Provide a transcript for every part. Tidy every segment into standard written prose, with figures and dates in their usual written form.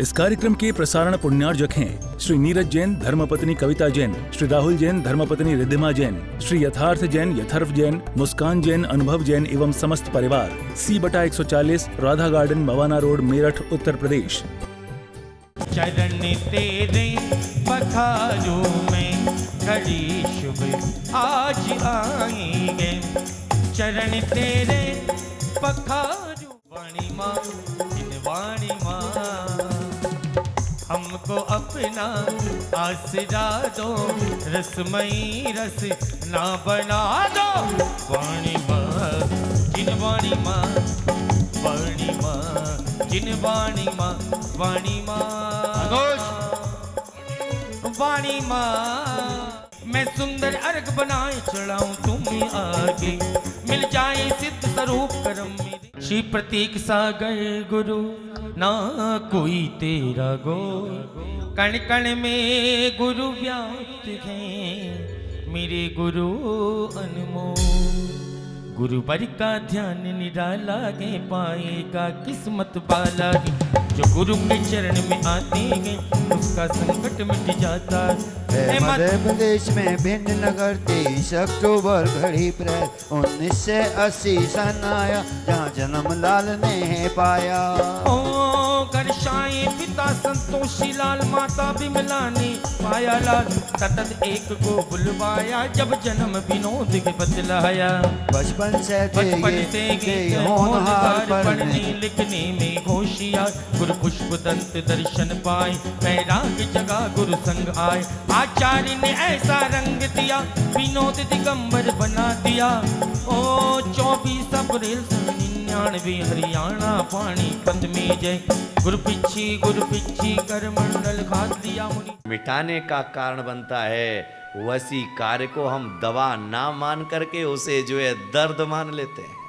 इस कार्यक्रम के प्रसारण पुण्यार्जक हैं श्री नीरज जैन, धर्मपत्नी कविता जैन, श्री राहुल जैन, धर्मपत्नी रिद्धिमा जैन, श्री यथार्थ जैन, यथर्व जैन, मुस्कान जैन, अनुभव जैन एवं समस्त परिवार। C/140 Radha garden, Mawana road, Meerut, Uttar Pradesh. चरण तेरे पखारों में घड़ी शुभ आज आएंगे। चरण तेरे पखारों, वाणी माँ इन वाणी माँ, हमको अपना आसरा दो, रसमयी रस ना बना दो। वाणी माँ जिन वाणी माँ, वाणी माँ जिन वाणी माँ, वाणी माँ वाणी माँ। मैं सुंदर अर्घ बनाए चढ़ाऊं तुम्हें आगे, मिल जाए सिद्ध स्वरूप करम मेरे। श्री प्रतीक सागर गुरु ना कोई तेरा गो, कण कण में गुरु व्याप्त हैं मेरे गुरु अनमोल। गुरु पर का ध्यान निराला गे, पाएगा किस्मत वाला गे। जो गुरु के चरण में आते हैं उसका संकट मिट जाता है। मध्य प्रदेश में भिंड नगर 23 अक्टूबर घड़ी प्रैल 1980 सन आया, जहाँ जन्म लाल ने पाया। ओ करशाई पिता संतोषी लाल, माता बिमला ने पाया लाल। सतत एक को बुलवाया, जब जन्म विनोद के बतलाया। बचपन से थे होनहार, पढ़ने लिखने में होशियार। गुरु पुष्प दंत दर्शन पाए, वैराग जगा गुरु संग आए। आचार्य ने ऐसा रंग दिया, विनोद दिगंबर बना दिया। ओ 24 अप्रैल 99 हरियाणा पानीपत में जय। गुरु पिछी कर मंडल खा दिया मुनि। मिटाने का कारण बनता है, वैसी कार्य को हम दवा ना मान करके उसे जो है दर्द मान लेते हैं।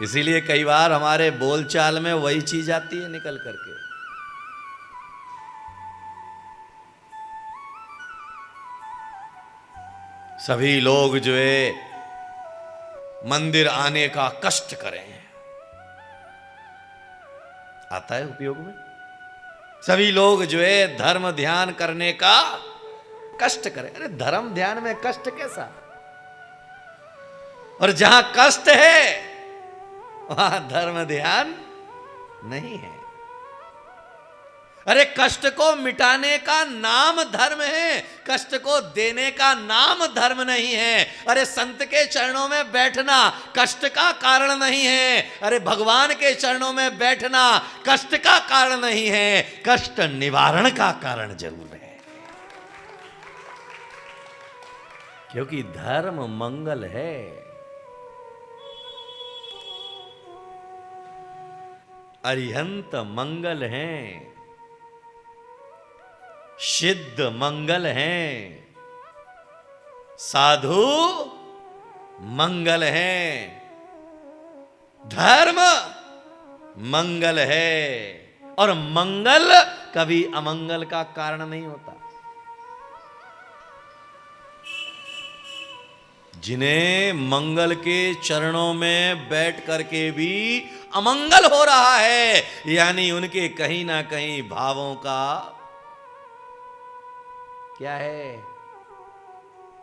इसीलिए कई बार हमारे बोलचाल में वही चीज आती है निकल करके। सभी लोग जो है मंदिर आने का कष्ट करें, आता है उपयोग में। सभी लोग जो है धर्म ध्यान करने का कष्ट करें। अरे धर्म ध्यान में कष्ट कैसा? और जहां कष्ट है वहां धर्म ध्यान नहीं है। अरे कष्ट को मिटाने का नाम धर्म है, कष्ट को देने का नाम धर्म नहीं है। अरे संत के चरणों में बैठना कष्ट का कारण नहीं है। अरे भगवान के चरणों में बैठना कष्ट का कारण नहीं है, कष्ट निवारण का कारण जरूर है। क्योंकि धर्म मंगल है। अरिहंत मंगल हैं, सिद्ध मंगल हैं, साधु मंगल हैं, धर्म मंगल है। और मंगल कभी अमंगल का कारण नहीं होता। जिन्हें मंगल के चरणों में बैठ करके भी अमंगल हो रहा है, यानी उनके कहीं ना कहीं भावों का क्या है?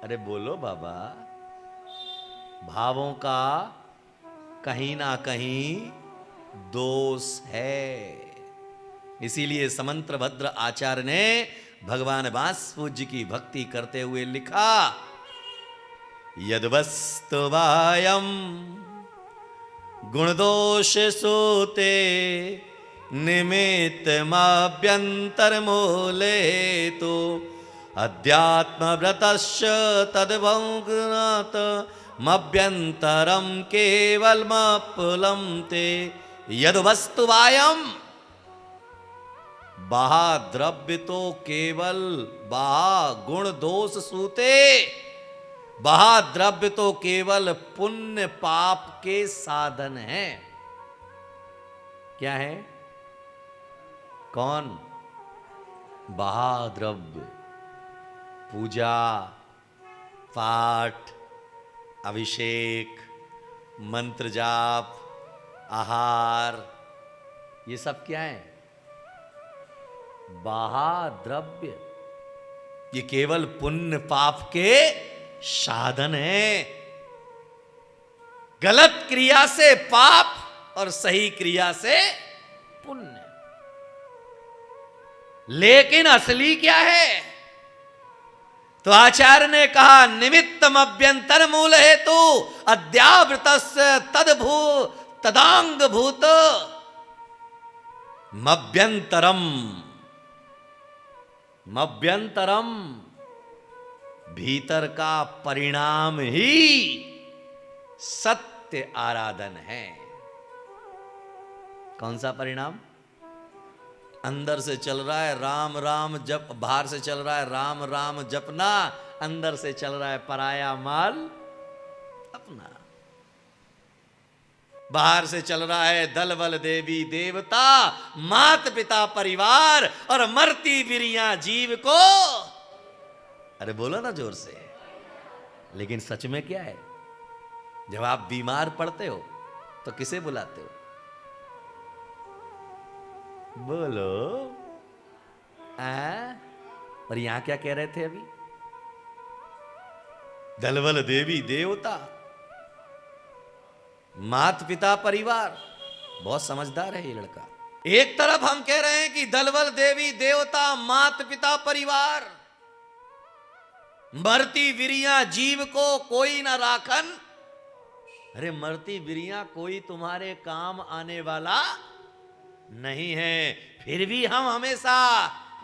अरे बोलो बाबा, भावों का कहीं ना कहीं दोष है। इसीलिए समंत्र भद्र आचार्य ने भगवान वासुदेव की भक्ति करते हुए लिखा, यद्वस्तुवायम गुणदोष सूते निमित्तमाभ्यंतर मूले तो अध्यात्म व्रतश्च तद्भौगुनात् मभ्यंतरम केवलमपुलम ते। यद्वस्तुवायम, बाहा द्रव्य तो केवल बाहा गुण दोष सूते, बाहा द्रव्य तो केवल पुण्य पाप के साधन हैं। क्या है? कौन? बाहा द्रव्य, पूजा पाठ, अभिषेक, मंत्र जाप, आहार, ये सब क्या है? बाह्य द्रव्य। ये केवल पुण्य पाप के साधन है। गलत क्रिया से पाप और सही क्रिया से पुण्य। लेकिन असली क्या है? तो आचार्य ने कहा निमित्तम अभ्यंतर मूल हेतु अद्यावृत तदभू तदांग भूत मभ्यंतरम। मभ्यंतरम भीतर का परिणाम ही सत्य आराधन है। कौन सा परिणाम? अंदर से चल रहा है राम राम जप, बाहर से चल रहा है राम राम जपना, अंदर से चल रहा है पराया माल अपना। बाहर से चल रहा है दल बल देवी देवता मात पिता परिवार और मरती बिरिया जीव को। अरे बोलो ना जोर से। लेकिन सच में क्या है? जब आप बीमार पड़ते हो तो किसे बुलाते हो? बोलो। और यहां क्या कह रहे थे अभी? दलबल देवी देवता मात पिता परिवार। बहुत समझदार है ये लड़का। एक तरफ हम कह रहे हैं कि दलबल देवी देवता मात पिता परिवार मरती विरिया जीव को कोई ना राखन। अरे मरती विरिया कोई तुम्हारे काम आने वाला नहीं है। फिर भी हम हमेशा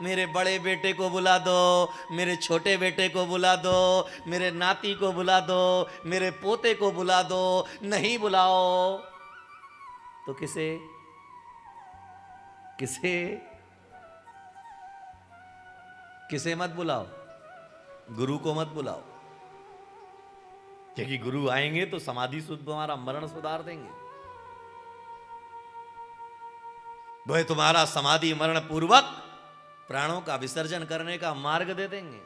मेरे बड़े बेटे को बुला दो, मेरे छोटे बेटे को बुला दो, मेरे नाती को बुला दो, मेरे पोते को बुला दो। नहीं बुलाओ तो किसे किसे किसे मत बुलाओ? गुरु को मत बुलाओ, क्योंकि गुरु आएंगे तो समाधि शुद्ध तुम्हारा मरण सुधार देंगे। वह तुम्हारा समाधि मरण पूर्वक प्राणों का विसर्जन करने का मार्ग दे देंगे।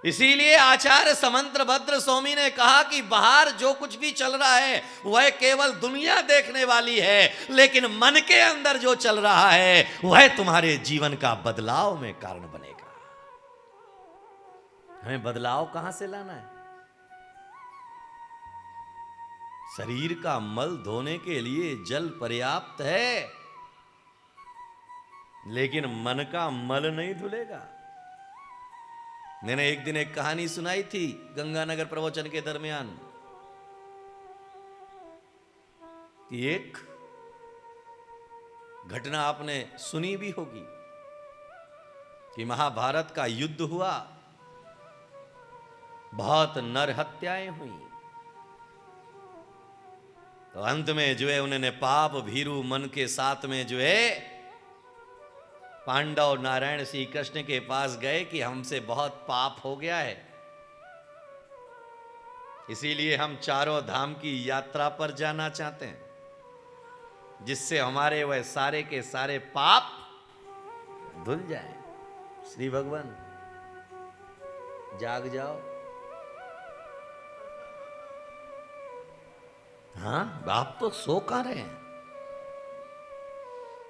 इसीलिए आचार्य समंत्र भद्र स्वामी ने कहा कि बाहर जो कुछ भी चल रहा है वह केवल दुनिया देखने वाली है, लेकिन मन के अंदर जो चल रहा है वह तुम्हारे जीवन का बदलाव में कारण बनेगा। हमें बदलाव कहां से लाना है? शरीर का मल धोने के लिए जल पर्याप्त है, लेकिन मन का मल नहीं धुलेगा। मैंने एक दिन एक कहानी सुनाई थी गंगानगर प्रवचन के दरमियान। एक घटना आपने सुनी भी होगी कि महाभारत का युद्ध हुआ, बहुत नरहत्याएं हुई। तो अंत में जो है उन्होंने पाप भीरू मन के साथ में जो है पांडव नारायण श्री कृष्ण के पास गए कि हमसे बहुत पाप हो गया है, इसीलिए हम चारों धाम की यात्रा पर जाना चाहते हैं, जिससे हमारे वह सारे के सारे पाप धुल जाएं। श्री भगवान जाग जाओ। हाँ, आप तो सो कहां रहे हैं?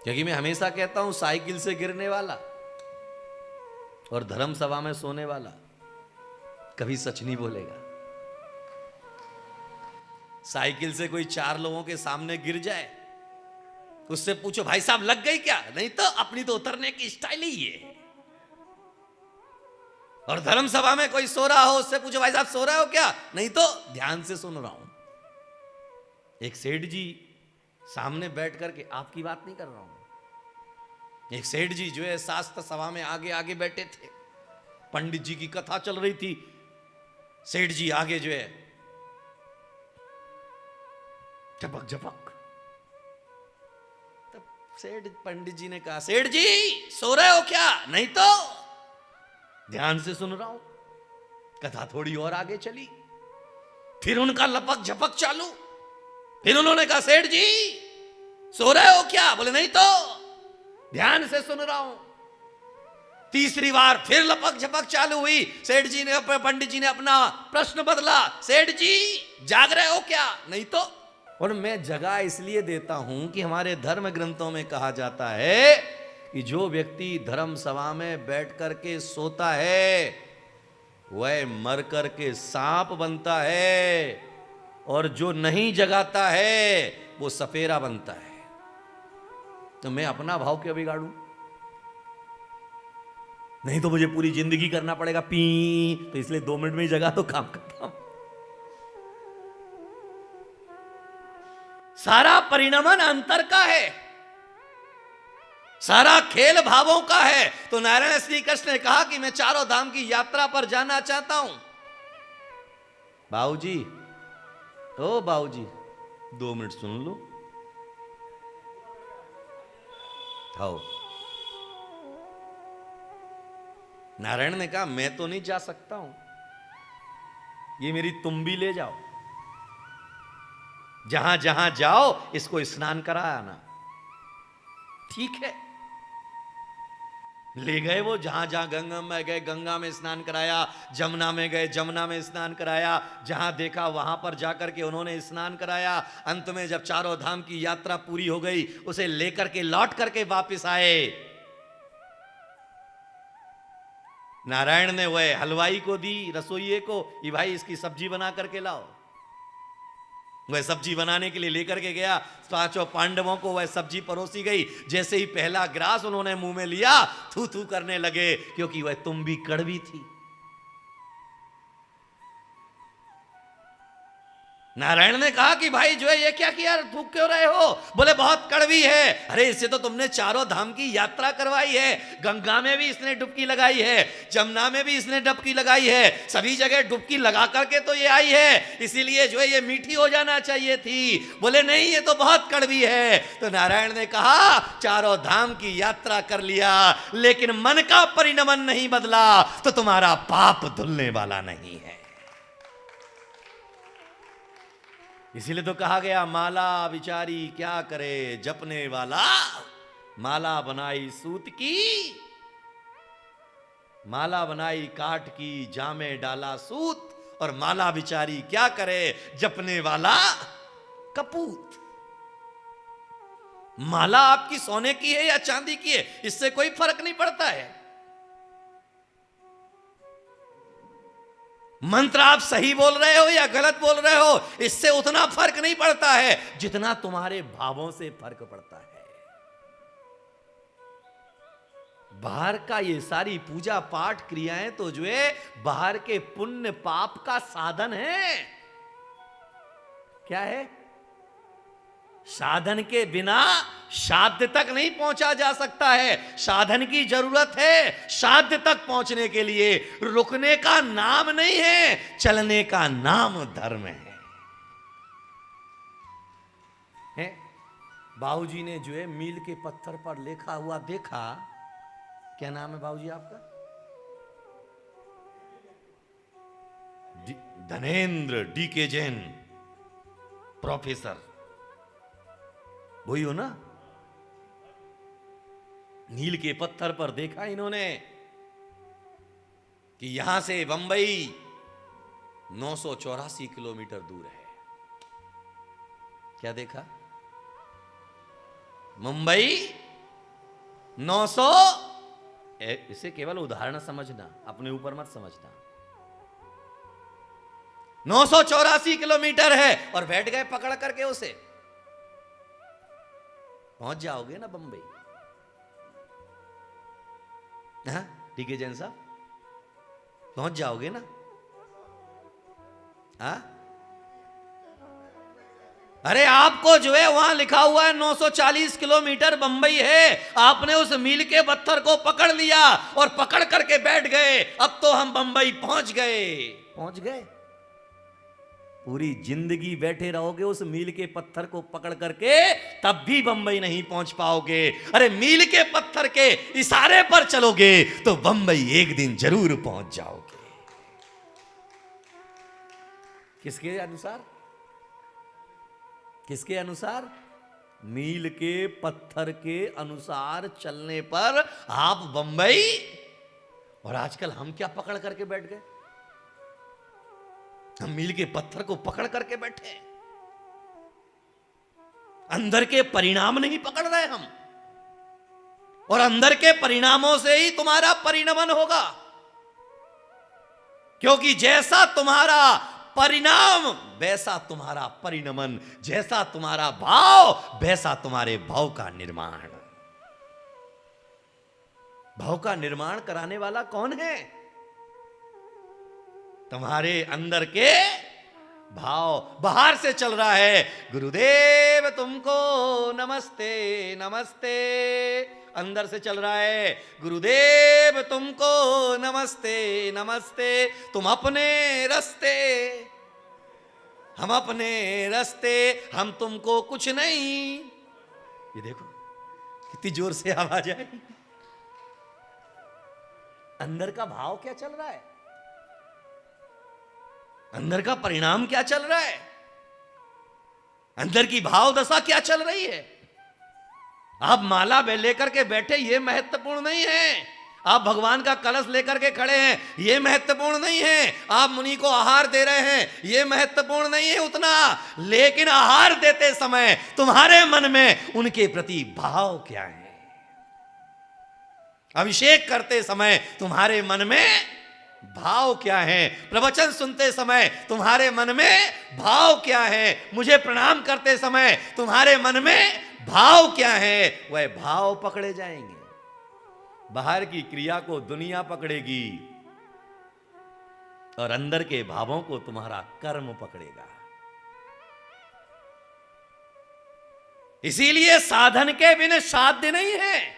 क्योंकि मैं हमेशा कहता हूं साइकिल से गिरने वाला और धर्म सभा में सोने वाला कभी सच नहीं बोलेगा। साइकिल से कोई चार लोगों के सामने गिर जाए, उससे पूछो भाई साहब लग गई क्या? नहीं तो अपनी तो उतरने की स्टाइल ही है। और धर्म सभा में कोई सो रहा हो, उससे पूछो भाई साहब सो रहे हो क्या? नहीं तो ध्यान से सुन रहा हूं। एक सेठ जी सामने बैठ करके, आपकी बात नहीं कर रहा हूं, एक सेठ जी जो है शास्त्र सभा में आगे आगे बैठे थे, पंडित जी की कथा चल रही थी, सेठ जी आगे जो है झपक झपक। तब सेठ पंडित जी ने कहा, सेठ जी सो रहे हो क्या? नहीं तो ध्यान से सुन रहा हूं। कथा थोड़ी और आगे चली, फिर उनका लपक झपक चालू। फिर उन्होंने कहा, सेठ जी सो रहे हो क्या? बोले नहीं तो ध्यान से सुन रहा हूं। तीसरी बार फिर लपक झपक चालू हुई। सेठ जी ने, पंडित जी ने अपना प्रश्न बदला, सेठ जी जाग रहे हो क्या? नहीं तो और मैं जगह इसलिए देता हूं कि हमारे धर्म ग्रंथों में कहा जाता है कि जो व्यक्ति धर्म सभा में बैठ करके सोता है वह मर करके सांप बनता है, और जो नहीं जगाता है वो सपेरा बनता है। तो मैं अपना भाव क्यों बिगाड़ूं? नहीं तो मुझे पूरी जिंदगी करना पड़ेगा पी, तो इसलिए 2 मिनट में ही जगा तो काम करता हूं। सारा परिणमन अंतर का है, सारा खेल भावों का है। तो नारायण श्री कृष्ण ने कहा कि मैं चारों धाम की यात्रा पर जाना चाहता हूं। बाबूजी, ओ बाबूजी, 2 मिनट सुन लो। आओ। नारायण ने कहा मैं तो नहीं जा सकता हूं, ये मेरी तुम भी ले जाओ, जहां जहां जाओ इसको स्नान करा आना। ठीक है, ले गए वो, जहां जहां गंगा में गए गंगा में स्नान कराया, जमुना में गए जमुना में स्नान कराया, जहां देखा वहां पर जाकर के उन्होंने स्नान कराया। अंत में जब चारों धाम की यात्रा पूरी हो गई, उसे लेकर के लौट करके वापस आए। नारायण ने वह हलवाई को दी, रसोइये को, कि भाई इसकी सब्जी बना करके लाओ। वह सब्जी बनाने के लिए लेकर के गया। 5 पांडवों को वह सब्जी परोसी गई। जैसे ही पहला ग्रास उन्होंने मुंह में लिया, थू थू करने लगे, क्योंकि वह तुम भी कड़वी थी। नारायण ने कहा कि भाई जो है ये क्या किया, थूक क्यों रहे हो? बोले बहुत कड़वी है। अरे इससे तो तुमने चारों धाम की यात्रा करवाई है, गंगा में भी इसने डुबकी लगाई है, जमुना में भी इसने डुबकी लगाई है, सभी जगह डुबकी लगा करके तो ये आई है, इसीलिए जो है ये मीठी हो जाना चाहिए थी। बोले नहीं, ये तो बहुत कड़वी है। तो नारायण ने कहा चारों धाम की यात्रा कर लिया, लेकिन मन का परिणमन नहीं बदला तो तुम्हारा पाप धुलने वाला नहीं है। इसीलिए तो कहा गया माला विचारी क्या करे जपने वाला, माला बनाई सूत की, माला बनाई काठ की, जामे डाला सूत, और माला विचारी क्या करे जपने वाला कपूत। माला आपकी सोने की है या चांदी की है, इससे कोई फर्क नहीं पड़ता है। मंत्र आप सही बोल रहे हो या गलत बोल रहे हो, इससे उतना फर्क नहीं पड़ता है जितना तुम्हारे भावों से फर्क पड़ता है। बाहर का ये सारी पूजा पाठ क्रियाएं तो जो है बाहर के पुण्य पाप का साधन है। क्या है? साधन के बिना साध्य तक नहीं पहुंचा जा सकता है। साधन की जरूरत है साध्य तक पहुंचने के लिए। रुकने का नाम नहीं है, चलने का नाम धर्म है? बाबूजी ने जो है मील के पत्थर पर लिखा हुआ देखा। क्या नाम है बाबूजी आपका? धनेंद्र डी.के. जैन, प्रोफेसर, वही हो ना? नील के पत्थर पर देखा इन्होंने कि यहां से बंबई 984 किलोमीटर दूर है। क्या देखा? मुंबई 900, इसे केवल उदाहरण समझना, अपने ऊपर मत समझना। 984 किलोमीटर है और बैठ गए पकड़ करके उसे। पहुंच जाओगे ना बंबई? हाँ डी.के. जैन साहब, पहुंच जाओगे ना? हाँ? अरे आपको जो है वहां लिखा हुआ है 940 किलोमीटर बंबई है, आपने उस मील के पत्थर को पकड़ लिया और पकड़ करके बैठ गए। अब तो हम बंबई पहुंच गए। पहुंच गए? पूरी जिंदगी बैठे रहोगे उस मील के पत्थर को पकड़ करके, तब भी बंबई नहीं पहुंच पाओगे। अरे मील के पत्थर के इशारे पर चलोगे तो बंबई एक दिन जरूर पहुंच जाओगे। किसके अनुसार? किसके अनुसार? मील के पत्थर के अनुसार चलने पर आप बंबई। और आजकल हम क्या पकड़ करके बैठ गए? हम मील के पत्थर को पकड़ करके बैठे। अंदर के परिणाम नहीं पकड़ रहे हम, और अंदर के परिणामों से ही तुम्हारा परिणमन होगा, क्योंकि जैसा तुम्हारा परिणाम वैसा तुम्हारा परिणमन, जैसा तुम्हारा भाव वैसा तुम्हारे भाव का निर्माण। भाव का निर्माण कराने वाला कौन है? तुम्हारे अंदर के भाव। बाहर से चल रहा है गुरुदेव तुमको नमस्ते नमस्ते, अंदर से चल रहा है गुरुदेव तुमको नमस्ते नमस्ते, तुम अपने रास्ते हम अपने रास्ते, हम तुमको कुछ नहीं। ये देखो कितनी जोर से आवाज आई। अंदर का भाव क्या चल रहा है, अंदर का परिणाम क्या चल रहा है, अंदर की भाव दशा क्या चल रही है। आप माला लेकर के बैठे ये महत्वपूर्ण नहीं है, आप भगवान का कलश लेकर के खड़े हैं ये महत्वपूर्ण नहीं है, आप मुनि को आहार दे रहे हैं ये महत्वपूर्ण नहीं है उतना, लेकिन आहार देते समय तुम्हारे मन में उनके प्रति भाव क्या है। अभिषेक करते समय तुम्हारे मन में भाव क्या है, प्रवचन सुनते समय तुम्हारे मन में भाव क्या है, मुझे प्रणाम करते समय तुम्हारे मन में भाव क्या है, वह भाव पकड़े जाएंगे। बाहर की क्रिया को दुनिया पकड़ेगी और अंदर के भावों को तुम्हारा कर्म पकड़ेगा। इसीलिए साधन के बिना साध्य नहीं है।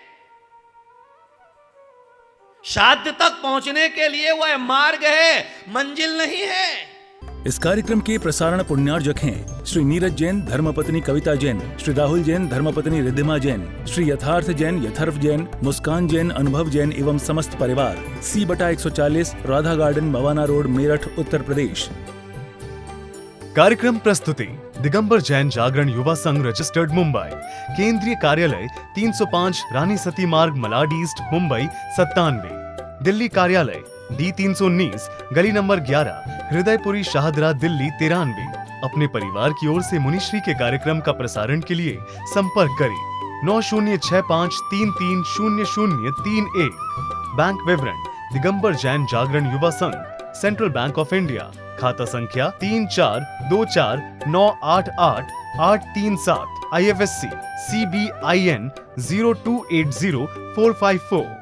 साध्य तक पहुंचने के लिए वह मार्ग है, मंजिल नहीं है। इस कार्यक्रम के प्रसारण पुण्यार्जक हैं श्री नीरज जैन धर्मपत्नी कविता जैन, श्री राहुल जैन धर्मपत्नी रिद्धिमा जैन, श्री यथार्थ जैन यथर्व जैन, मुस्कान जैन अनुभव जैन एवं समस्त परिवार। C/140 Radha garden, Mawana road, Meerut, Uttar Pradesh. कार्यक्रम प्रस्तुति दिगंबर जैन जागरण युवा संघ रजिस्टर्ड मुंबई, केंद्रीय कार्यालय 305 रानी सती मार्ग, मलाड ईस्ट, मुंबई 97। दिल्ली कार्यालय D319 गली नंबर 11, हृदयपुरी, शाहदरा, दिल्ली 93। अपने परिवार की ओर से मुनिश्री के कार्यक्रम का प्रसारण के लिए संपर्क करें 9065330031। बैंक विवरण दिगंबर जैन जागरण युवा संघ, सेंट्रल बैंक ऑफ इंडिया, खाता संख्या 3424988837, IFSC CBIN 0280454।